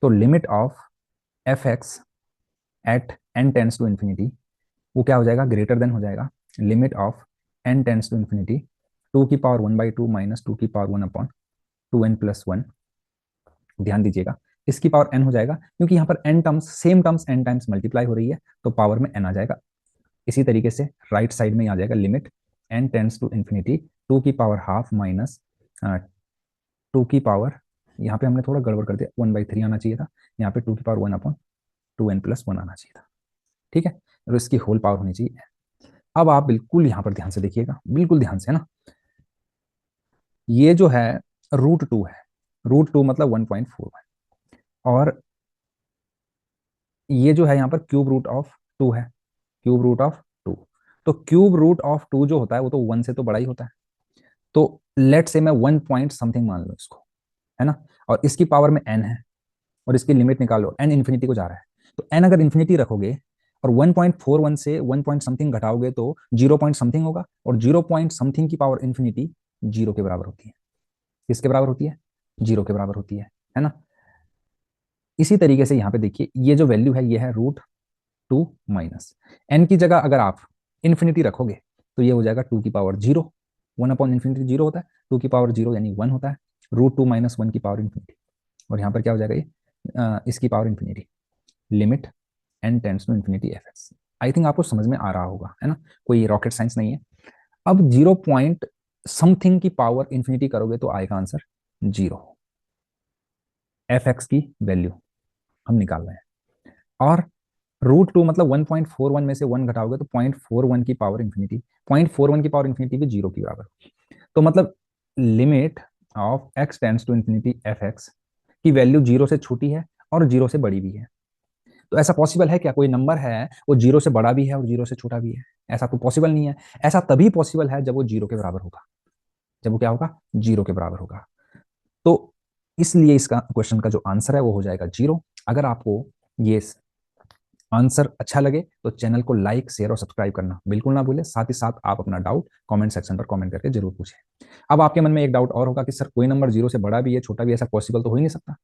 तो limit of f x at n tends to infinity वो क्या हो जाएगा, ग्रेटर देन हो जाएगा limit of n tends to infinity 2 की पावर 1/2 माइनस 2 की पावर 1/2n+1। ध्यान दीजिएगा, इसकी पावर n हो जाएगा, क्योंकि यहाँ पर n terms same terms n times multiply हो रही है, तो पावर में n आ जाएगा। इसी तरीके से राइट साइड में आ जाएगा limit n tends to infinity 2 की पावर 1/2 माइनस 2 की पावर, यहाँ पे हमने थोड़ा गड़बड़ कर दिया, 1/3 आना चाहिए था, यहाँ पे 2 की पावर 1/2n+1 आना चाहिए था, ठीक है, और इसकी होल पावर होनी चाहिए। अब आप बिल्कुल यहाँ पर ध्यान से देखिएगा, बिल्कुल ध्यान से, है ना, ये जो है √2 है, √2 मतलब 1.41, और ये जो है यहाँ पर क्यूब रूट ऑफ 2 है, क्यूब रूट ऑफ 2। तो क्यूब रूट ऑफ 2 जो होता है वो तो 1 से तो बड़ा ही होता है, तो लेट से मैं 1 पॉइंट समथिंग मान लो इसको, है ना, और इसकी पावर में n है, और इसकी लिमिट निकालो, n इन्फिनिटी को जा रहा है, तो n अगर इन्फिनिटी रखोगे और 1.41 से 1 पॉइंट समथिंग घटाओगे तो 0 पॉइंट समथिंग होगा, और 0 पॉइंट समथिंग की पावर इन्फिनिटी 0 के बराबर होती है। किसके बराबर होती है? 0 के बराबर होती है ना। इसी तरीके से यहाँ पे देखिए, ये जो वैल्यू है ये है √2 माइनस n की जगह अगर आप इन्फिनिटी रखोगे तो ये हो जाएगा 2 की पावर 0, 1/∞ 0 होता है, 2 की पावर 0 यानी 1 होता है, √2 माइनस 1 की पावर इन्फिनिटी, और यहाँ पर क्या हो जाएगा ये इसकी power infinity, limit n tends to infinity f x. I think आपको समझ में आ रहा होगा, है ना, कोई रॉकेट साइंस नहीं है। अब 0 पॉइंट समथिंग की पावर इन्फिनिटी करोगे तो आएगा आंसर 0। एफ एक्स की वैल्यू हम निकाल रहे हैं, और √2 मतलब 1.41 में से 1 घटाओगे तो 0.41 की पावर इन्फिनिटी, 0.41 की पावर इन्फिनिटी भी 0 की बराबर होगी। तो मतलब limit of x tends to infinity f x की वैल्यू 0 से छोटी है और 0 से बड़ी भी है। तो ऐसा पॉसिबल है क्या, कोई नंबर है वो 0 से बड़ा भी है और 0 से छोटा भी है? ऐसा तो पॉसिबल नहीं है। ऐसा तभी पॉसिबल है जब वो 0 के बराबर होगा, जब वो क्या होगा, 0 के बराबर होगा। तो इसलिए इसका क्वेश्चन का जो आंसर है वो हो जाएगा 0। अगर आपको ये आंसर अच्छा लगे तो चैनल को लाइक, शेयर और सब्सक्राइब करना बिल्कुल ना भूलें। साथ ही साथ आप अपना डाउट कमेंट सेक्शन पर कमेंट करके जरूर पूछें। अब आपके मन में एक डाउट और होगा कि सर कोई नंबर 0 से बड़ा भी है छोटा भी है, ऐसा पॉसिबल तो हो ही नहीं सकता।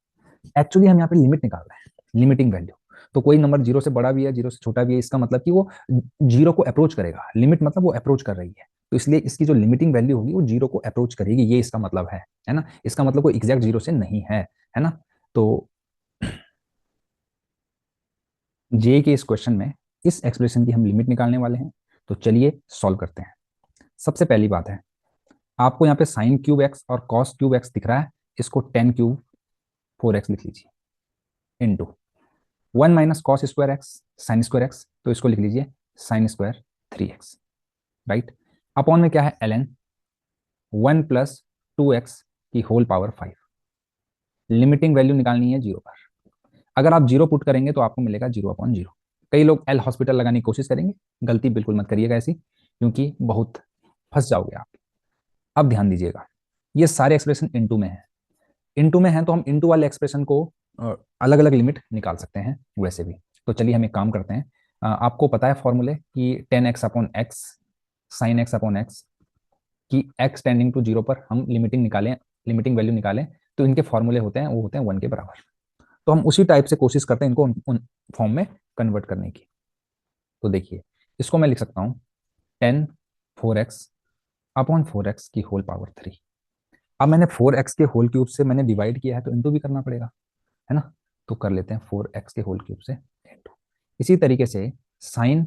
एक्चुअली हम यहाँ पे लिमिट निकाल रहे हैं, लिमिटिंग वैल्यू। तो कोई नंबर 0 से बड़ा भी है 0 से छोटा भी है, इसका मतलब कि वो 0 को अप्रोच करेगा। लिमिट मतलब वो अप्रोच कर रही है, तो इसलिए इसकी जो लिमिटिंग वैल्यू होगी वो 0 को अप्रोच करेगी, ये इसका मतलब है ना। इसका मतलब कोई एग्जैक्ट 0 से नहीं है ना। तो जे के इस क्वेश्चन में इस एक्सप्रेशन की हम लिमिट निकालने वाले हैं, तो चलिए सॉल्व करते हैं। सबसे पहली बात है, आपको यहाँ पे साइन क्यूब एक्स और कॉस क्यूब एक्स दिख रहा है, इसको टेन क्यूब 4x लिख लीजिए, into 1 minus cos square x sine square x, तो इसको लिख लीजिए sine square 3x, right. Upon में क्या है, ln 1 प्लस 2x की होल पावर 5। लिमिटिंग वैल्यू निकालनी है 0 पर। अगर आप 0 पुट करेंगे तो आपको मिलेगा 0/0। कई लोग एल हॉस्पिटल लगाने की कोशिश करेंगे, गलती बिल्कुल मत करिएगा ऐसी, क्योंकि बहुत फंस जाओगे आप। अब ध्यान दीजिएगा, ये सारे एक्सप्रेशन इनटू में है, इनटू में है तो हम इनटू वाले एक्सप्रेशन को अलग अलग लिमिट निकाल सकते हैं वैसे भी। तो चलिए हम एक काम करते हैं, आपको पता है फॉर्मूले कि 10x/x साइन x/x की x टेंडिंग टू 0 पर हम लिमिटिंग निकालें, लिमिटिंग वैल्यू निकालें, तो इनके फॉर्मूले होते हैं, वो होते हैं 1 के बराबर। तो हम उसी टाइप से कोशिश करते हैं इनको उन फॉर्म में कन्वर्ट करने की। तो देखिए, इसको मैं लिख सकता हूँ 10 4x/4x की होल पावर 3। अब मैंने 4x के होल क्यूब से मैंने डिवाइड किया है तो इंटू भी करना पड़ेगा, है ना। तो कर लेते हैं 4x के होल क्यूब से इंटू। इसी तरीके से साइन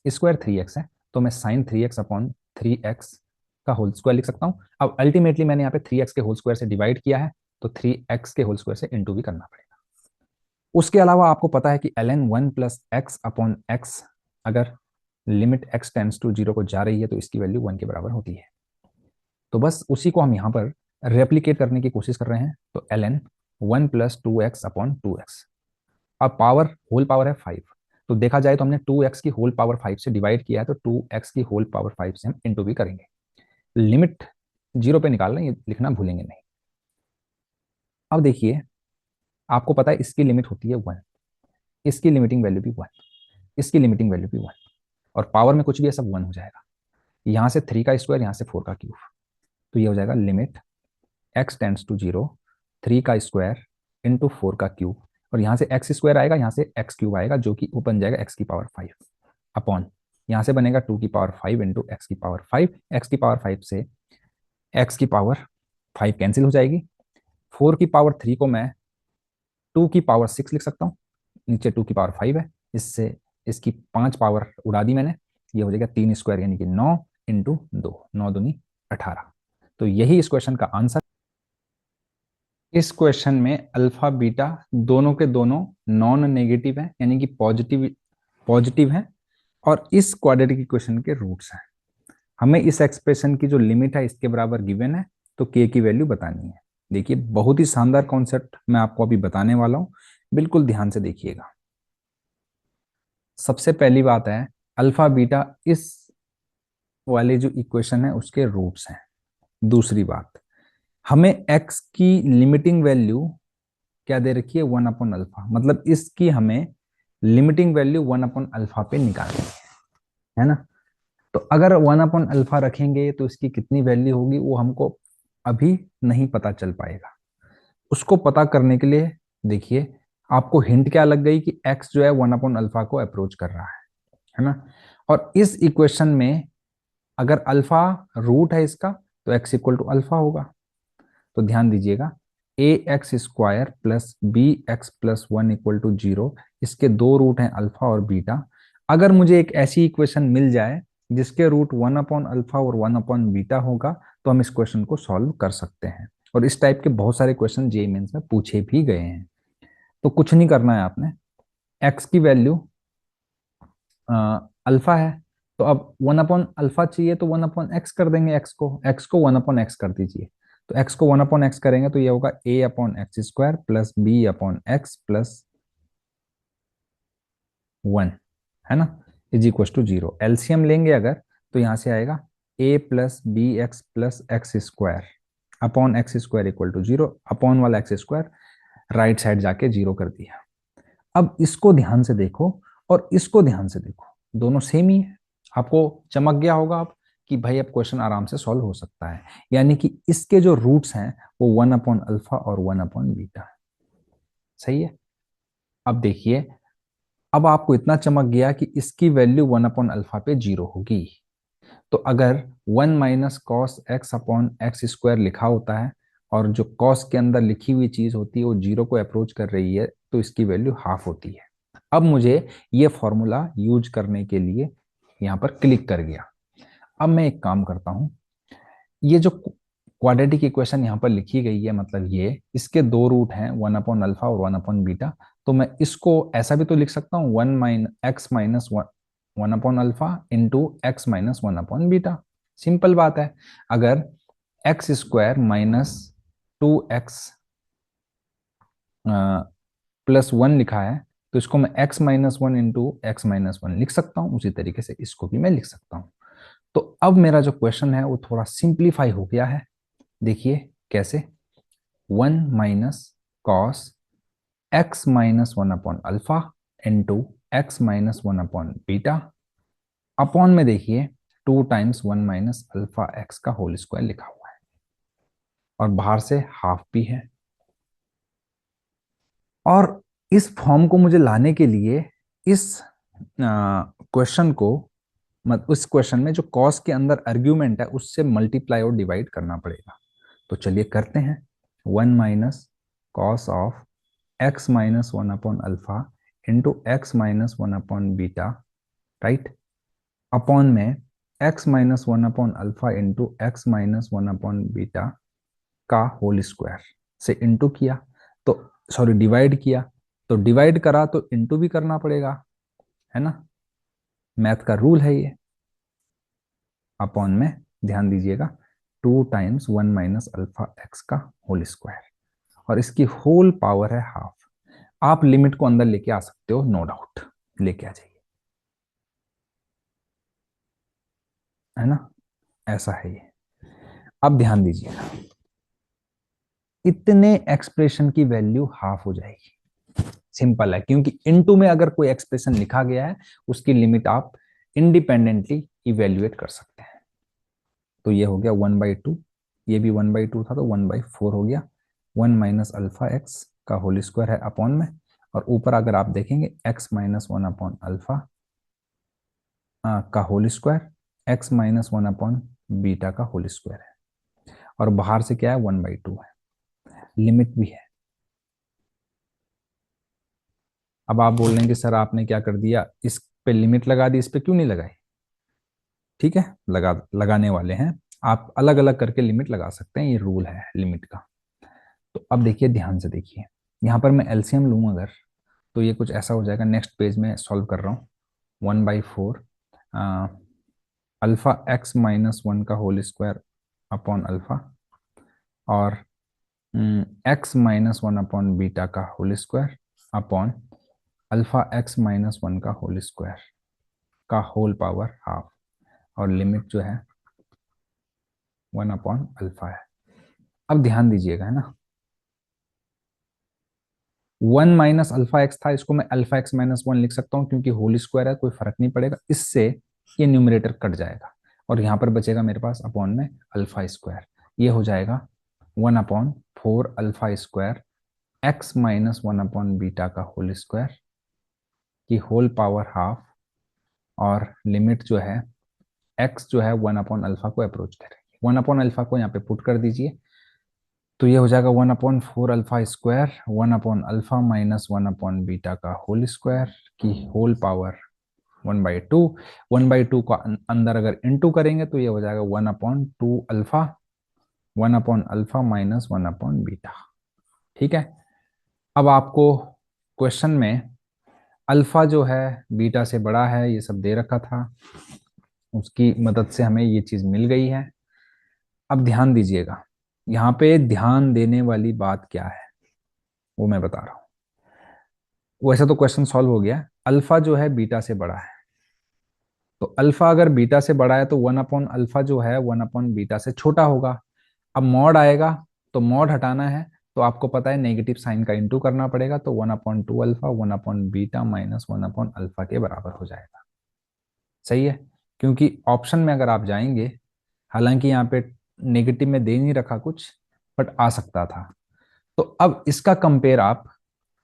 स्क्वायर 3x है, तो मैं साइन 3x/3x का होल स्क्वायर लिख सकता हूँ। अब अल्टीमेटली मैंने यहाँ पे 3x के होल स्क्वायर से डिवाइड किया है, तो 3x के होल स्क्वायर से इंटू भी करना पड़ेगा। उसके अलावा आपको पता है कि ln 1 plus x upon x, अगर लिमिट x टेंड्स टू 0 को जा रही है तो इसकी वैल्यू 1 के बराबर होती है। तो बस उसी को हम यहाँ पर रेप्लिकेट करने की कोशिश कर रहे हैं। तो ln 1 plus 2x upon 2x, अब पावर होल पावर है 5, तो देखा जाए तो हमने 2x की होल पावर 5 से डिवाइड किया है, तो 2x की होल पावर 5 से हम इंटू भी करेंगे। लिमिट 0 पे निकालना, ये लिखना भूलेंगे नहीं। अब देखिए, आपको पता है इसकी लिमिट होती है 1, इसकी लिमिटिंग वैल्यू भी 1, इसकी लिमिटिंग वैल्यू भी 1, और पावर में कुछ भी है सब 1 हो जाएगा। यहाँ से 3 का स्क्वायर, यहाँ से 4 का क्यूब, तो ये हो जाएगा लिमिट x टेंड्स टू 0 3 का स्क्वायर इंटू 4 का क्यूब, और यहाँ से एक्स स्क्वायर आएगा, यहाँ से एक्स क्यूब आएगा, जो कि बन जाएगा x की पावर 5 अपॉन, यहाँ से बनेगा 2 की पावर 5 इंटू एक्स की पावर 5, एक्स की पावर 5 से एक्स की पावर 5 कैंसिल हो जाएगी। 4 की पावर 3 को मैं 2 की पावर 6 लिख सकता हूँ, नीचे 2 की पावर 5 है, इससे इसकी 5 पावर उड़ा दी मैंने, ये हो जाएगा 3 स्क्वायर यानी कि 9 इंटू 2, 9 दूनी 18। तो यही इस क्वेश्चन का आंसर। इस क्वेश्चन में अल्फा बीटा दोनों के दोनों नॉन नेगेटिव है, यानी कि पॉजिटिव पॉजिटिव है, और इस क्वाड्रेटिक इक्वेशन के रूट्स हैं। हमें इस एक्सप्रेशन की जो लिमिट है इसके बराबर गिवन है, तो के की वैल्यू बतानी है। देखिए, बहुत ही शानदार कॉन्सेप्ट मैं आपको अभी बताने वाला हूं, बिल्कुल ध्यान से देखिएगा। सबसे पहली बात है, अल्फा बीटा इस वाले जो इक्वेशन है उसके रूट्स हैं। दूसरी बात, हमें x की लिमिटिंग वैल्यू क्या दे रखी है, 1 अपॉन अल्फा, मतलब इसकी हमें लिमिटिंग वैल्यू 1 अपॉन अल्फा पे निकालनी है ना। तो अगर 1 अपॉन अल्फा रखेंगे तो इसकी कितनी वैल्यू होगी वो हमको अभी नहीं पता चल पाएगा। उसको पता करने के लिए देखिए, आपको हिंट क्या लग गई कि x जो है 1 अपॉन अल्फा को अप्रोच कर रहा है ना। और इस इक्वेशन में अगर अल्फा रूट है इसका, तो x इक्वल टू अल्फा होगा। तो ध्यान दीजिएगा, a x square plus b x plus 1 equal to 0, इसके दो रूट हैं अल्फा और बीटा। अगर मुझे एक ऐसी इक्वेशन मिल जाए जिसके रूट 1 अपॉन अल्फा और 1 अपॉन बीटा होगा, तो हम इस क्वेश्चन को सॉल्व कर सकते हैं। और इस टाइप के बहुत सारे क्वेश्चन जेईई मेंस में पूछे भी गए हैं। तो कुछ नहीं करना है आपने, एक्स की वैल्यू अल्फा है, तो अब 1 अपॉन अल्फा चाहिए तो 1 अपॉन एक्स कर देंगे, एक्स को 1 अपॉन एक्स कर दीजिए। तो एक्स को 1 अपॉन एक्स करेंगे तो ये होगा a upon x square plus b upon x plus 1, है ना, इज इक्वल टू 0। एलसीएम लेंगे अगर, तो यहां से आएगा a plus b x plus x square upon x square equal to 0, upon वाला एक्स स्क्वायर राइट साइड जाके 0 कर दिया। अब इसको ध्यान से देखो और इसको ध्यान से देखो, दोनों सेम ही है। आपको चमक गया होगा अब कि भाई अब क्वेश्चन आराम से सॉल्व हो सकता है, यानी कि इसके जो रूट्स हैं वो 1 अपॉन अल्फा और 1 अपॉन बीटा है। सही है। अब देखिए, अब आपको इतना चमक गया कि इसकी वैल्यू 1 अपॉन अल्फा पे 0 होगी। तो अगर 1 minus cos x upon x square लिखा होता है और जो कॉस के अंदर लिखी हुई चीज होती है वो 0 को अप्रोच कर रही है, तो इसकी वैल्यू हाफ होती है। अब मुझे ये फॉर्मूला यूज करने के लिए यहाँ पर क्लिक कर गया। अब मैं एक काम करता हूँ, ये जो क्वाड्रेटिक इक्वेशन यहाँ पर लिखी गई है, मतलब ये इसके दो रूट हैं 1 अपॉन अल्फा और 1 अपॉन बीटा। तो मैं इसको ऐसा भी तो लिख सकता हूँ, 1 upon alpha into x minus 1 upon beta. Simple बात है। अगर x square minus 2x plus 1 लिखा है, तो इसको मैं x minus 1 into x minus 1 लिख सकता हूँ, उसी तरीके से इसको भी मैं लिख सकता हूँ। तो अब मेरा जो क्वेश्चन है वो थोड़ा सिंप्लीफाई हो गया है। देखिए कैसे, 1 minus cos x minus 1 upon alpha into x minus 1 upon beta, upon में देखिए 2 टाइम्स 1 माइनस अल्फा एक्स का होल स्क्वायर लिखा हुआ है, और बाहर से हाफ भी है। और इस फॉर्म को मुझे लाने के लिए इस क्वेश्चन को, मत उस क्वेश्चन में जो कॉस के अंदर आर्ग्यूमेंट है उससे मल्टीप्लाई और डिवाइड करना पड़ेगा। तो चलिए करते हैं। 1 minus cos of x minus 1 upon alpha into x minus 1 upon beta, right, upon में x minus 1 upon alpha into x minus 1 upon beta का होल स्क्वायर से इंटू किया, तो सॉरी डिवाइड किया, तो डिवाइड करा तो इंटू भी करना पड़ेगा, है ना, मैथ का रूल है ये। अपॉन में ध्यान दीजिएगा 2 टाइम्स 1 - अल्फा एक्स का होल स्क्वायर, और इसकी होल पावर है हाफ। आप लिमिट को अंदर लेके आ सकते हो, नो डाउट, लेके आ जाइए, है ना, ऐसा है ये। अब ध्यान दीजिएगा, इतने एक्सप्रेशन की वैल्यू हाफ हो जाएगी। सिंपल है, क्योंकि इनटू में अगर कोई एक्सप्रेशन लिखा गया है उसकी लिमिट आप इंडिपेंडेंटली इवेल्युएट कर सकते हैं। तो ये हो गया 1/2, ये भी 1/2 था तो 1/4 हो गया। 1 - अल्फा एक्स का होल स्क्वायर है अपॉन में, और ऊपर अगर आप देखेंगे x-1/अल्फा का होल स्क्वायर, x-1/बीटा का होल स्क्वायर है, और बाहर से क्या है 1/2 है, लिमिट भी है। अब आप बोल रहे हैं कि सर आपने क्या कर दिया, इस पे लिमिट लगा दी, इस पे क्यों नहीं लगाई? ठीक है, लगाने वाले हैं, आप अलग अलग करके लिमिट लगा सकते हैं, ये रूल है लिमिट का। तो अब देखिए, ध्यान से देखिए, यहाँ पर मैं एलसीएम लूँ अगर, तो ये कुछ ऐसा हो जाएगा। नेक्स्ट पेज में सॉल्व कर रहा हूँ। 1/4 अल्फा x-1 का होल स्क्वायर अपॉन अल्फा, और x-1/बीटा का whole square upon alpha x-1 का होल स्क्वायर का होल पावर हाफ, और लिमिट जो है 1/अल्फा है। अब ध्यान दीजिएगा, है ना, 1 - अल्फा एक्स था, इसको मैं अल्फा x-1 लिख सकता हूँ, क्योंकि होल स्क्वायर है, कोई फर्क नहीं पड़ेगा, इससे ये न्यूमरेटर कट जाएगा, और यहाँ पर बचेगा मेरे पास अपॉन में अल्फा स्क्वायर। ये हो जाएगा 1/4 अल्फा स्क्वायर x-1/बीटा का होल स्क्वायर की होल पावर हाफ, और लिमिट जो है x जो है 1/अल्फा को अप्रोच करेगी। 1/अल्फा को यहाँ पे पुट कर दीजिए, तो ये हो जाएगा 1/4 अल्फा स्क्वायर 1/अल्फा-1/बीटा का होल स्क्वायर की होल पावर 1/2। 1/2 को अंदर अगर इंटू करेंगे तो ये हो जाएगा 1/2 अल्फा 1/अल्फा-1/बीटा। ठीक है, अब आपको क्वेश्चन में अल्फा जो है बीटा से बड़ा है, ये सब दे रखा था, उसकी मदद से हमें ये चीज मिल गई है। अब ध्यान दीजिएगा, यहाँ पे ध्यान देने वाली बात क्या है वो मैं बता रहा हूँ। वैसे तो क्वेश्चन सॉल्व हो गया, अल्फा जो है बीटा से बड़ा है, तो अल्फा अगर बीटा से बड़ा है तो 1/अल्फा जो है 1/बीटा से छोटा होगा। अब मॉड आएगा, तो मॉड हटाना है, तो आपको पता है नेगेटिव साइन का इंटू करना पड़ेगा, तो 1/2 अल्फा 1/बीटा माइनस 1/अल्फा के बराबर हो जाएगा। सही है, क्योंकि ऑप्शन में अगर आप जाएंगे, हालांकि यहाँ पे नेगेटिव में दे नहीं रखा कुछ, बट आ सकता था। तो अब इसका कंपेयर आप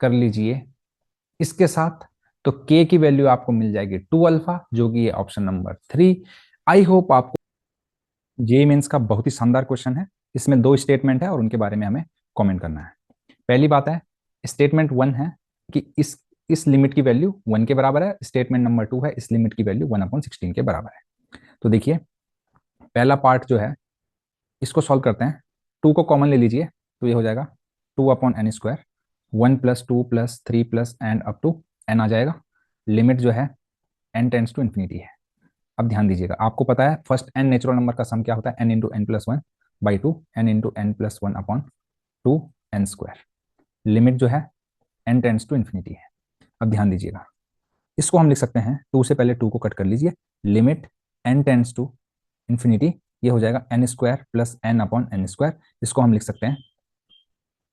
कर लीजिए इसके साथ, तो k की वैल्यू आपको मिल जाएगी 2 अल्फा, जो कि ये ऑप्शन नंबर 3। आई होप आपको जे मेंस का बहुत ही शानदार क्वेश्चन है। इसमें 2 स्टेटमेंट है और उनके बारे में हमें कमेंट करना है। पहली बात है, स्टेटमेंट 1 है कि इस लिमिट की वैल्यू 1 के बराबर है। स्टेटमेंट नंबर 2 है, इस लिमिट की वैल्यू 1/16 के बराबर है। तो देखिए, पहला पार्ट जो है इसको सॉल्व करते हैं। 2 को कॉमन ले लीजिए, तो ये हो जाएगा 2/n², 1 + 2 + 3 and up to n आ जाएगा। लिमिट जो है n टेंड्स टू इन्फिनिटी है। अब ध्यान दीजिएगा, आपको पता है फर्स्ट n नेचुरल नंबर का सम क्या होता है, n × n+1/2, n × n+1/2n²। Limit जो है n टेंड्स टू इन्फिनिटी है। अब ध्यान दीजिएगा, इसको हम लिख सकते हैं, 2 से पहले 2 को कट कर लीजिए, limit n tends to infinity, ये हो जाएगा n² + n/n²। इसको हम लिख सकते हैं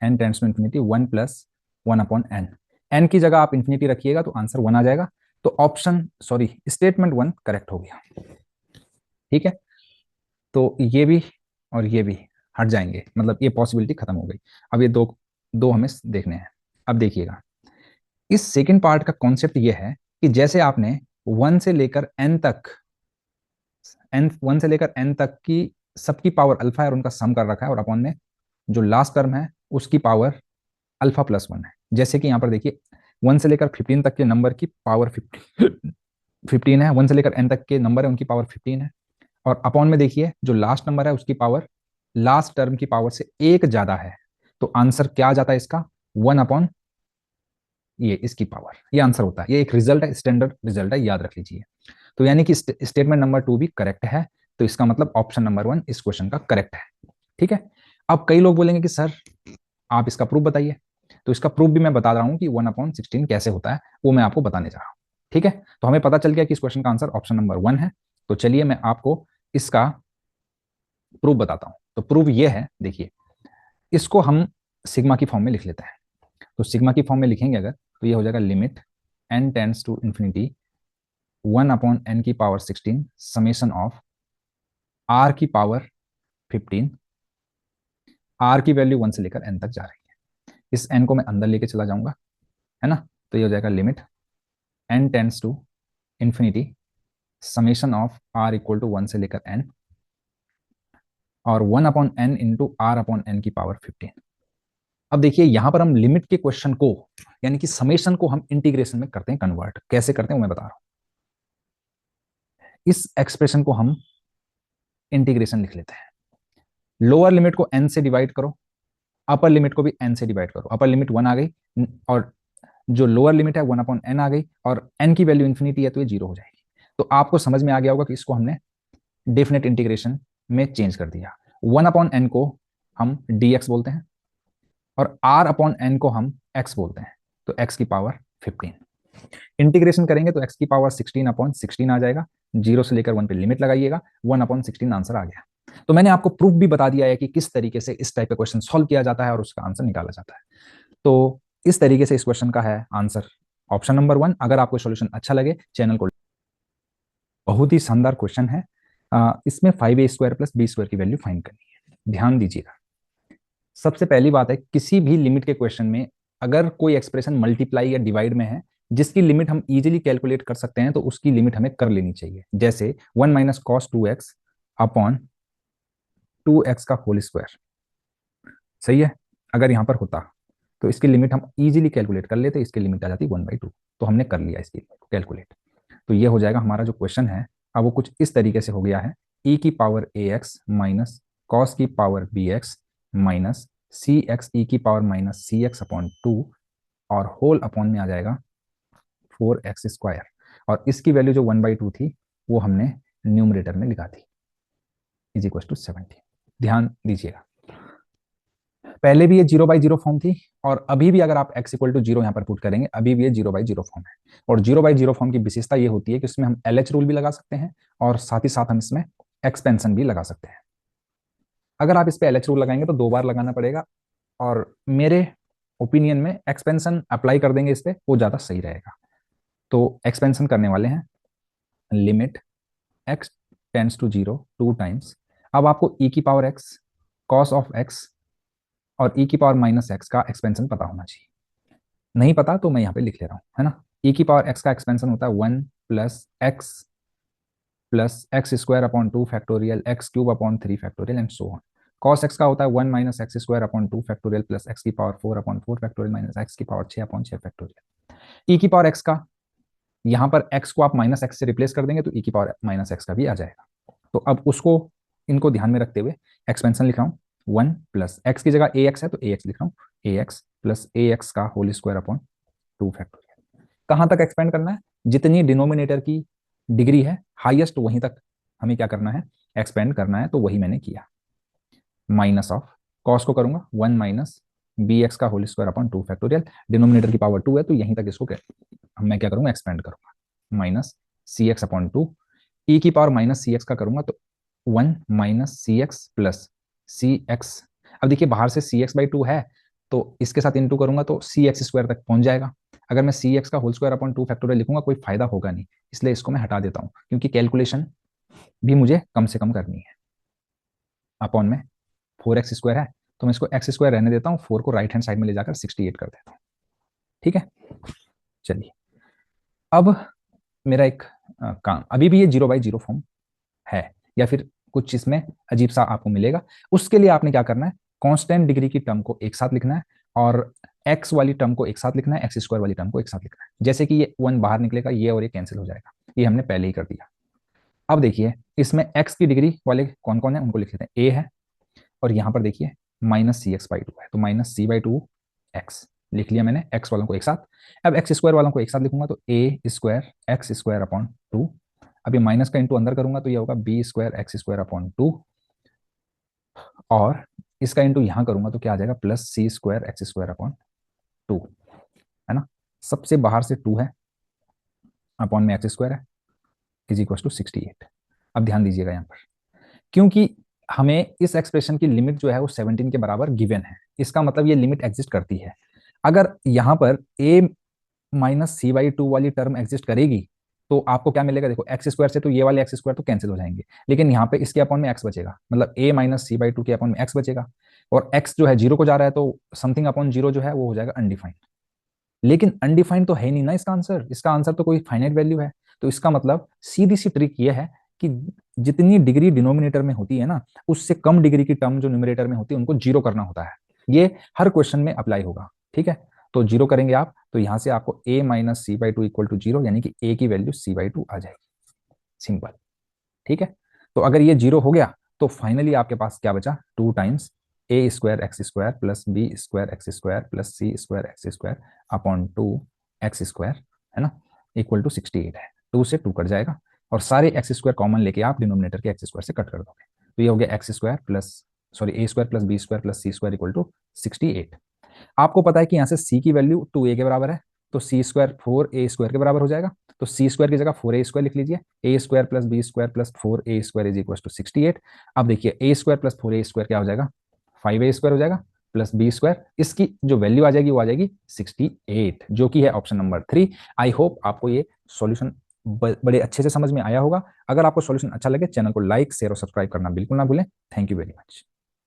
n tends to infinity 1 + 1/n। n की जगह आप इन्फिनिटी रखिएगा तो आंसर 1 आ जाएगा। तो ऑप्शन सॉरी स्टेटमेंट 1 करेक्ट हो गया। ठीक है, तो ये भी और ये भी हट जाएंगे, मतलब ये पॉसिबिलिटी खत्म हो गई। अब ये दो दो हमें देखने हैं। अब देखिएगा, इस सेकेंड पार्ट का कॉन्सेप्ट ये है कि जैसे आपने 1 से लेकर n तक की सबकी पावर अल्फा है और उनका सम कर रखा है, और अपॉन में जो लास्ट टर्म है उसकी पावर अल्फा+1 है। जैसे कि यहाँ पर देखिए, 1 से लेकर 15 तक के नंबर की पावर 15 है, 1 से लेकर n तक के नंबर है उनकी पावर 15 है, और अपॉन में देखिए जो लास्ट नंबर है उसकी पावर लास्ट टर्म की पावर से एक ज्यादा है। तो आंसर क्या आ जाता है इसका, 1/n ये इसकी पावर, ये आंसर होता है, ये एक रिजल्ट है, स्टैंडर्ड रिजल्ट है, याद रख लीजिए। तो यानी कि स्टेटमेंट नंबर 2 भी करेक्ट है, तो इसका मतलब ऑप्शन नंबर 1 इस क्वेश्चन का करेक्ट है। ठीक है। अब कई लोग बोलेंगे कि सर आप इसका प्रूफ बताइए, तो इसका प्रूफ भी मैं बता रहा हूं कि 1/16 कैसे होता है, वो मैं आपको बताने जा रहा हूं। ठीक है, तो हमें पता चल गया कि इस क्वेश्चन का आंसर ऑप्शन नंबर 1 है। तो चलिए मैं आपको इसका प्रूफ बताता हूं। तो प्रूफ ये है, देखिए, इसको हम सिग्मा की फॉर्म में लिख लेते हैं। तो सिग्मा की फॉर्म में लिखेंगे अगर, तो ये हो जाएगा limit n tends to infinity 1/n की पावर 16 समेशन ऑफ r की पावर 15। r की वैल्यू 1 से लेकर n तक जा रही है, इस n को मैं अंदर लेके चला जाऊंगा, है ना। तो ये हो जाएगा limit n tends to infinity summation of r equal to 1 से लेकर n, और 1/n इंटू r/n की पावर 15। अब देखिए यहां पर हम लिमिट के क्वेश्चन को, यानी कि समेशन को, हम इंटीग्रेशन में करते हैं कन्वर्ट। कैसे करते हैं वो मैं बता रहा हूं। इस एक्सप्रेशन को हम इंटीग्रेशन लिख लेते हैं। लोअर लिमिट को n से डिवाइड करो, अपर लिमिट को भी n से डिवाइड करो। अपर लिमिट 1 आ गई, और जो लोअर लिमिट है 1/n आ गई, और n की वैल्यू इन्फिनिटी है तो ये 0 हो जाएगी। तो आपको समझ में आ गया होगा कि इसको हमने डेफिनेट इंटीग्रेशन में चेंज कर दिया। 1/n को हम dx बोलते हैं, और r/n को हम x बोलते हैं, तो x की पावर 15। इंटीग्रेशन करेंगे तो x की पावर 16/16 आ जाएगा, 0 से लेकर 1 पे लिमिट लगाइएगा, 1/16 आंसर आ गया। तो मैंने आपको प्रूफ भी बता दिया है कि किस तरीके से इस टाइप का क्वेश्चन सॉल्व किया जाता है और उसका आंसर निकाला जाता है। तो इस तरीके से इस क्वेश्चन का है आंसर ऑप्शन नंबर 1। अगर आपको सॉल्यूशन अच्छा लगे, चैनल को, बहुत ही शानदार क्वेश्चन है। इसमें 5a² + b² की वैल्यू फाइंड करनी है। ध्यान दीजिएगा, सबसे पहली बात है, किसी भी लिमिट के क्वेश्चन में अगर कोई एक्सप्रेशन मल्टीप्लाई या डिवाइड में है जिसकी लिमिट हम इजीली कैलकुलेट कर सकते हैं, तो उसकी लिमिट हमें कर लेनी चाहिए। जैसे 1 - cos 2x अपॉन 2x का होल स्क्वायर, सही है। अगर यहां पर होता तो इसकी लिमिट हम इजीली कैलकुलेट कर लेते, इसकी लिमिट आ जाती 1/2। तो हमने कर लिया इसकी कैलकुलेट। तो ये हो जाएगा हमारा जो क्वेश्चन है। अब वो कुछ इस तरीके से हो गया है, e की पावर ax माइनस कॉस की पावर bx माइनस सी एक्स ई की पावर माइनस सी एक्स अपॉन 2, और होल अपॉन में आ जाएगा 4x²। और इसकी वैल्यू जो 1/2 थी वो हमने न्यूमरेटर में लिखा थी, इज इक्वल टू 70। ध्यान दीजिएगा, पहले भी ये 0/0 फॉर्म थी, और अभी भी अगर आप x इक्वल टू 0 यहाँ पर पुट करेंगे, अभी भी ये 0/0 फॉर्म है। और 0/0 फॉर्म की विशेषता ये होती है कि उसमें हम LH रूल भी लगा सकते हैं, और साथ ही साथ हम इसमें एक्सपेंशन भी लगा सकते हैं। अगर आप इस पे LH रूल लगाएंगे तो 2 बार लगाना पड़ेगा, और मेरे ओपिनियन में एक्सपेंशन अप्लाई कर देंगे इस पे, वो ज़्यादा सही रहेगा। तो एक्सपेंशन करने वाले हैं, limit x tends to 0 2 times. अब आपको e की power x cos of x और e की पावर माइनस x का एक्सपेंशन पता होना चाहिए। नहीं पता तो मैं यहाँ पे लिख ले रहा हूँ, है ना। e की पावर x का एक्सपेंशन होता है 1 plus x² upon 2 factorial x³ upon 3 factorial and so on. Cos x का होता है 1 - x² upon 2 factorial plus x की power 4 upon 4 factorial minus x की पावर 6 अपॉन 6 फैक्टोरियल। e की पावर x का, यहाँ पर x को आप माइनस x से रिप्लेस कर देंगे तो e की पावर माइनस x का भी आ जाएगा। तो अब उसको, इनको ध्यान में रखते हुए एक्सपेंशन लिख रहा हूँ, 1 प्लस x की जगह ax है तो ax लिख रहा हूँ, ax प्लस ax का होल स्क्वायर अपॉन 2 फैक्टोरियल। कहाँ तक एक्सपेंड करना है, जितनी डिनोमिनेटर की डिग्री है हाईएस्ट वहीं तक हमें क्या करना है, एक्सपेंड करना है। तो वही मैंने किया, माइनस ऑफ कॉस को करूंगा 1 माइनस बी एक्स का whole square upon 2 factorial, denominator की पावर 2 है तो यहीं तक इसको मैं क्या करूंगा, एक्सपेंड करूंगा, माइनस सी एक्स अपॉन 2। ई की पावर माइनस सी एक्स का करूंगा तो 1 माइनस सी एक्स प्लस सी एक्स। अब देखिए बाहर से सी एक्स बाई 2 है, तो इसके साथ इंटू करूंगा तो सी एक्स स्क्वायर तक पहुंच जाएगा। अगर मैं सी एक्स का होल स्क्वायर अपॉन 2 फैक्टोरियल लिखूंगा कोई फायदा होगा नहीं, इसलिए इसको मैं हटा देता हूं, क्योंकि कैलकुलेशन भी मुझे कम से कम करनी है। अपॉन में 4x² है तो मैं इसको x² रहने देता हूँ, 4 को राइट हैंड साइड में ले जाकर 68 कर देता हूँ। ठीक है, चलिए अब मेरा एक काम, अभी भी ये 0/0 फॉर्म है, या फिर कुछ इसमें अजीब सा आपको मिलेगा। उसके लिए आपने क्या करना है, कांस्टेंट डिग्री की टर्म को एक साथ लिखना है, और x वाली टर्म को एक साथ लिखना है, x² वाली टर्म को एक साथ लिखना है। जैसे कि ये 1 बाहर निकलेगा, ये और ये कैंसिल हो जाएगा, ये हमने पहले ही कर दिया। अब देखिए इसमें x की डिग्री वाले कौन कौन है उनको लिख लेते हैं, a है, और यहां पर देखिए माइनस सी एक्स बाई 2 है तो माइनस सी बाई 2 एक्स, लिख लिया मैंने एक्स वालों को एक साथ। अब एक्स स्क्वायर वालों को एक साथ लिखूंगा तो ए स्क्वायर एक्स स्क्वायर अपॉन 2। अब ये माइनस का इंटू अंदर करूंगा तो ये होगा b square x square upon 2, और इसका इंटू यहां करूंगा तो क्या आ जाएगा plus c square x square upon 2, है ना। सबसे बाहर से 2 है, अपॉन में एक्स स्क्वायर है, इज इक्वल टू 68। अब ध्यान दीजिएगा यहाँ पर, क्योंकि हमें इस एक्सप्रेशन की लिमिट जो है वो 17 के बराबर गिवन है, इसका मतलब ये लिमिट एग्जिस्ट करती है। अगर यहाँ पर a माइनस सी बाई 2 वाली टर्म एग्जिस्ट करेगी तो आपको क्या मिलेगा, देखो एक्स स्क्वायर से तो ये वाले एक्स स्क्वायर तो कैंसिल हो जाएंगे, लेकिन यहाँ पे इसके अपॉन में एक्स बचेगा, मतलब a माइनस सी बाई 2 के अपॉन में एक्स बचेगा, और x जो है जीरो को जा रहा है तो समथिंग अपॉन जीरो जो है वो हो जाएगा अनडिफाइंड। लेकिन अनडिफाइंड तो है नहीं ना इसका आंसर, इसका आंसर तो कोई फाइनाइट वैल्यू है। तो इसका मतलब सीधी सी ट्रिक ये है कि जितनी डिग्री डिनोमिनेटर में होती है ना, उससे कम डिग्री की टर्म जो न्यूमरेटर में होती है उनको जीरो करना होता है। ये हर क्वेश्चन में अप्लाई होगा, ठीक है। तो जीरो करेंगे आप तो यहां से आपको a minus c by 2 equal to zero, यानी कि a की वैल्यू सी बाई 2 आ जाएगी, सिंपल, ठीक है। तो अगर ये जीरो हो गया तो फाइनली आपके पास क्या बचा, 2 times a square x square plus b square x square plus c square x square upon 2 x square, है ना, इक्वल टू 68 है। 2 से 2 कट जाएगा और सारे एक्स स्क्वायर कॉमन लेके आप डिनोमिनेटर के एक्स स्क्वायर से कट कर दोगे, तो ये हो गया x square plus sorry a square plus b square plus c square equal to 68। आपको पता है कि यहाँ से c की वैल्यू 2a के बराबर है, तो सी स्क्वायर 4a स्क्वायर के बराबर हो जाएगा, तो सी स्क्वायर की जगह 4a स्क्वायर लिख लीजिए, a square plus b square plus 4a square is equal to 68। अब देखिए ए स्क्वायर प्लस 4a स्क्वायर क्या हो जाएगा, 5a स्क्वायर हो जाएगा प्लस बी स्क्वायर, इसकी जो वैल्यू आ जाएगी वो आ जाएगी 68, जो कि है ऑप्शन नंबर 3। आई होप आपको ये सॉल्यूशन बड़े अच्छे से समझ में आया होगा। अगर आपको सॉल्यूशन अच्छा लगे चैनल को लाइक शेयर और सब्सक्राइब करना बिल्कुल ना भूलें। Thank you very much.